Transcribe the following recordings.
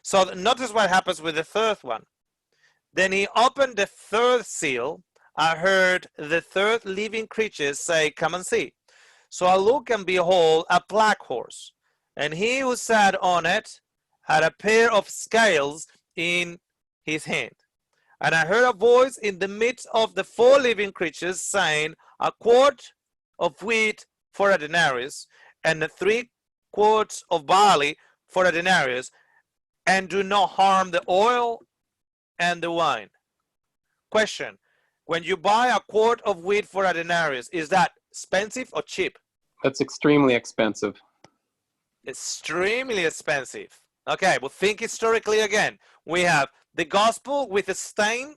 So notice what happens with the third one. Then he opened the third seal. I heard the third living creature say, come and see. So I look and behold a black horse, and he who sat on it had a pair of scales in his hand. And I heard a voice in the midst of the four living creatures saying, a quart of wheat for a denarius, and 3 quarts of barley for a denarius, and do not harm the oil and the wine. Question: when you buy a quart of wheat for a denarius, is that expensive or cheap? That's extremely expensive. Extremely expensive. Okay, well, think historically again. We have the gospel with the stain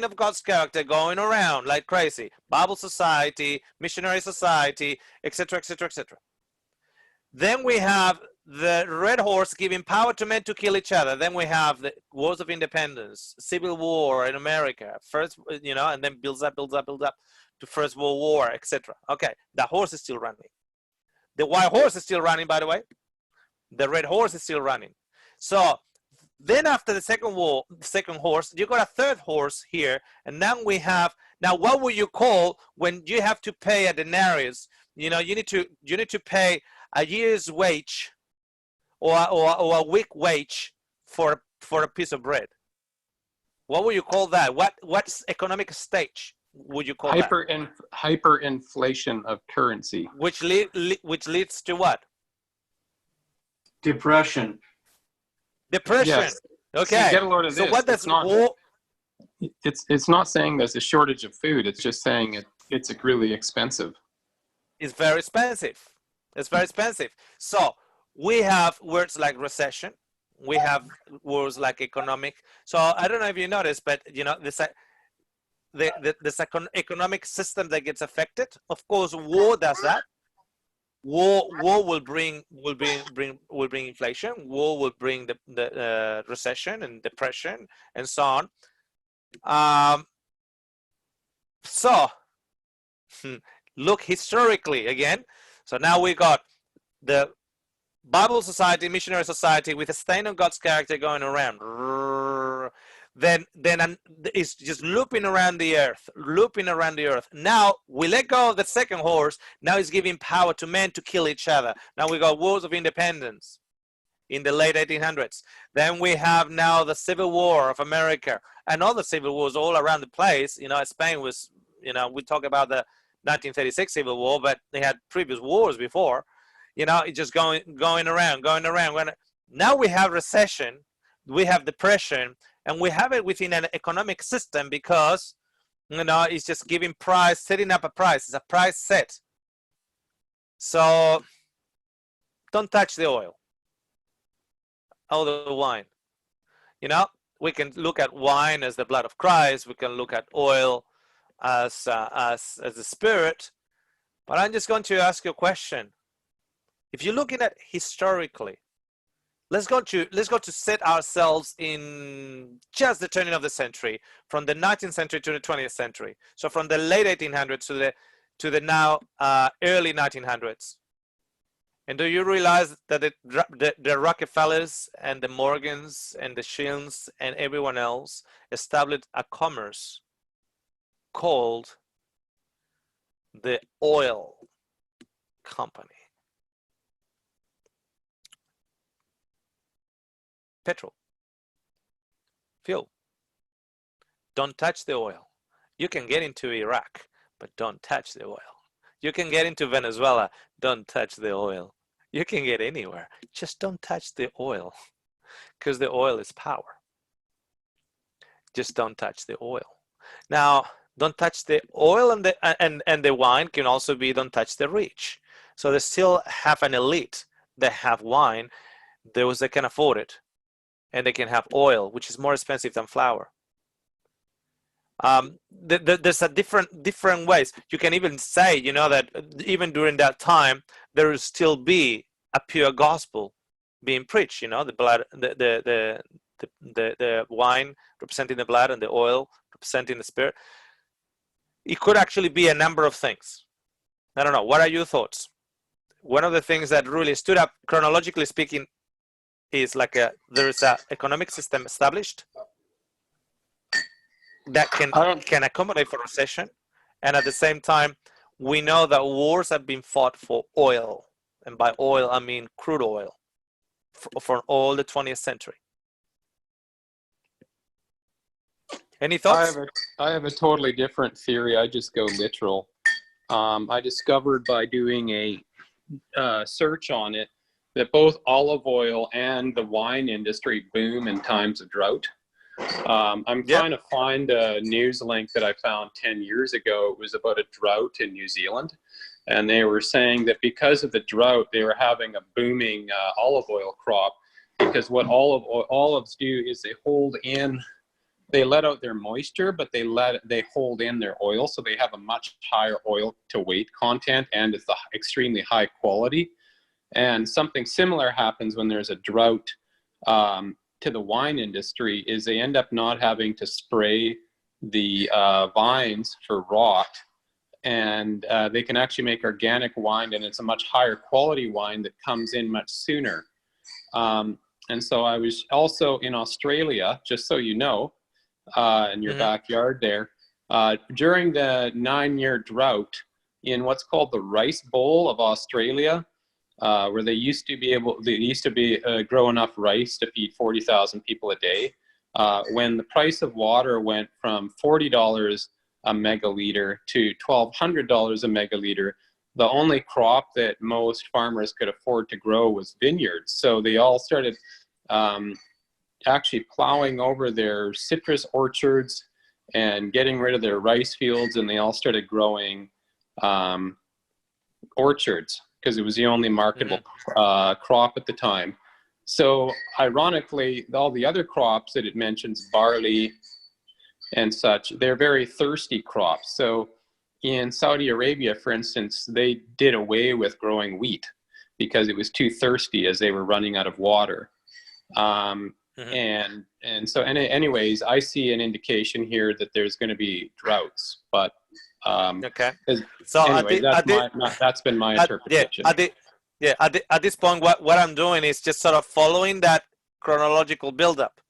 of God's character going around like crazy. Bible society, missionary society, etc., etc., etc. Then we have the red horse giving power to men to kill each other. Then we have the wars of independence, civil war in America, first, and then builds up to First World War, etc. Okay, the horse is still running. The white horse is still running, by the way. The red horse is still running. So then after the second horse, you got a third horse here, and now we have, now what would you call when you have to pay a denarius? You need to pay a year's wage or a week wage for a piece of bread. What would you call that? What's economic stage would you call that? Hyperinflation of currency. Which leads to what? Depression. Yes. Okay. So get a load of this. So what does it's not saying there's a shortage of food. It's just saying it's really expensive. It's very expensive. It's very expensive. So we have words like recession. We have words like economic. So I don't know if you noticed, but this economic system that gets affected. Of course, war does that. War will bring inflation. War will bring the recession and depression and so on. So look historically again. So now we got the Bible society, missionary society with a stain of God's character going around. Then it's just looping around the earth. Now we let go of the second horse. Now it's giving power to men to kill each other. Now we got wars of independence in the late 1800s. Then we have now the Civil War of America and other civil wars all around the place. Spain was, we talk about the 1936 Civil War, but they had previous wars before. It's just going around. Now we have recession, we have depression, and we have it within an economic system because, it's just giving price, setting up a price. It's a price set. So don't touch the oil or the wine. We can look at wine as the blood of Christ. We can look at oil as the spirit. But I'm just going to ask you a question. If you're looking at historically, let's go to set ourselves in just the turning of the century, from the 19th century to the 20th century. So from the late 1800s to the now early 1900s. And do you realize that the Rockefellers and the Morgans and the Shills and everyone else established a commerce called the oil company? Petrol, fuel. Don't touch the oil. You can get into Iraq, but don't touch the oil. You can get into Venezuela, don't touch the oil. You can get anywhere, just don't touch the oil, because the oil is power. Just don't touch the oil. Now, don't touch the oil, and the wine can also be don't touch the rich. So they still have an elite that have wine, those that can afford it. And they can have oil, which is more expensive than flour. There's a different ways. You can even say, that even during that time, there will still be a pure gospel being preached. The blood, the wine representing the blood, and the oil representing the spirit. It could actually be a number of things. I don't know. What are your thoughts? One of the things that really stood up, chronologically speaking, is like there's a economic system established that can accommodate for recession, and at the same time, we know that wars have been fought for oil, and by oil I mean crude oil, for all the 20th century. Any thoughts? I have a totally different theory. I just go literal. I discovered by doing a search on it that both olive oil and the wine industry boom in times of drought. I'm trying to find a news link that I found 10 years ago. It was about a drought in New Zealand. And they were saying that because of the drought, they were having a booming olive oil crop, because what olives do is they let out their moisture, but they hold in their oil, so they have a much higher oil to weight content, and it's extremely high quality. And something similar happens when there's a drought to the wine industry, is they end up not having to spray the vines for rot, and they can actually make organic wine, and it's a much higher quality wine that comes in much sooner. And so I was also in Australia, just so you know, in your backyard there, during the 9-year drought in what's called the Rice Bowl of Australia, where they used to grow enough rice to feed 40,000 people a day. When the price of water went from $40 a megaliter to $1,200 a megaliter, the only crop that most farmers could afford to grow was vineyards. So they all started actually plowing over their citrus orchards and getting rid of their rice fields, and they all started growing orchards, because it was the only marketable crop at the time. So ironically, all the other crops that it mentions, barley and such, they're very thirsty crops. So in Saudi Arabia, for instance, they did away with growing wheat because it was too thirsty, as they were running out of water. And so anyways, I see an indication here that there's going to be droughts, but okay. So anyway, that's been my interpretation. At this point, what I'm doing is just sort of following that chronological buildup.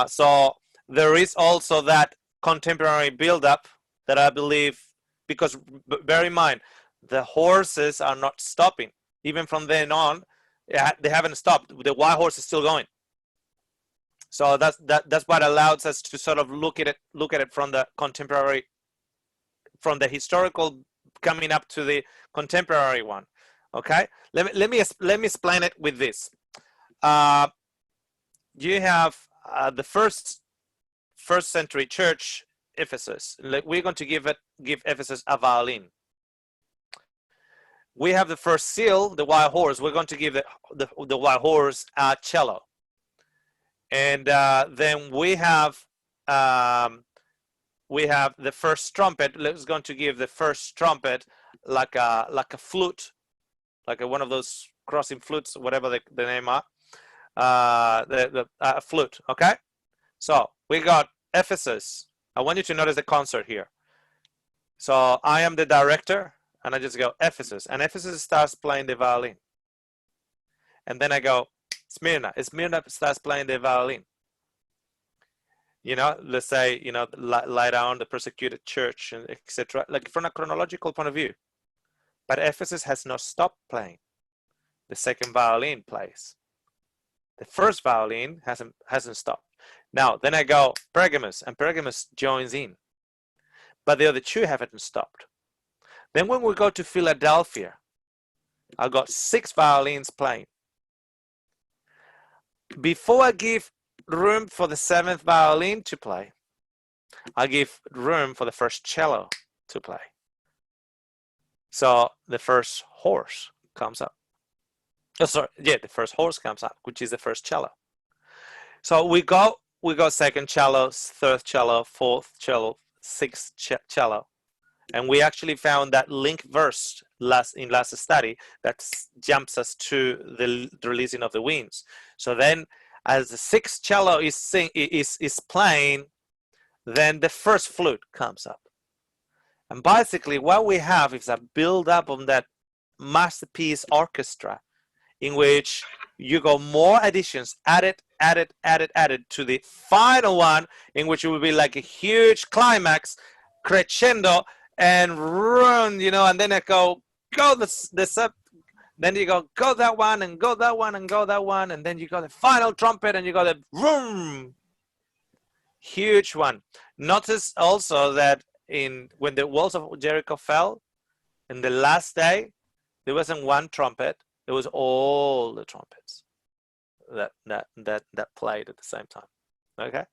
So there is also that contemporary buildup that I believe, because bear in mind, the horses are not stopping. Even from then on, they haven't stopped. The white horse is still going. So that's what allows us to sort of look at it from the contemporary, from the historical coming up to the contemporary one. Okay, let me explain it with this. You have the first century church, Ephesus. We're going to give Ephesus a violin. We have the first seal, the white horse. We're going to give the white horse a cello. And then we have the first trumpet. Let's going to give the first trumpet like a flute, like one of those crossing flutes, whatever the name are. The flute. Okay. So we got Ephesus. I want you to notice the concert here. So I am the director, and I just go Ephesus, and Ephesus starts playing the violin. And then I go Smyrna. Smyrna starts playing the violin. You know, let's say, you know, lie down, the persecuted church, and etc. Like from a chronological point of view. But Ephesus has not stopped playing. The second violin plays. The first violin hasn't stopped. Now, then I go Pergamus, and Pergamus joins in. But the other two haven't stopped. Then when we go to Philadelphia, I got 6 violins playing. Before I give room for the 7th violin to play, I give room for the first cello to play. So the first horse comes up. The first horse comes up, which is the first cello. So we go second cello, third cello, fourth cello, sixth cello. And we actually found that link verse in last study that jumps us to the releasing of the winds. So then as the 6th cello is playing, then the first flute comes up. And basically what we have is a build up on that masterpiece orchestra in which you go more additions, added to the final one, in which it will be like a huge climax, crescendo, and run, you know, and then I go the sub, then you go that one and go that one and go that one, and then you go the final trumpet and you go the vroom, huge one. Notice also that when the walls of Jericho fell, in the last day, there wasn't one trumpet, it was all the trumpets that played at the same time. Okay,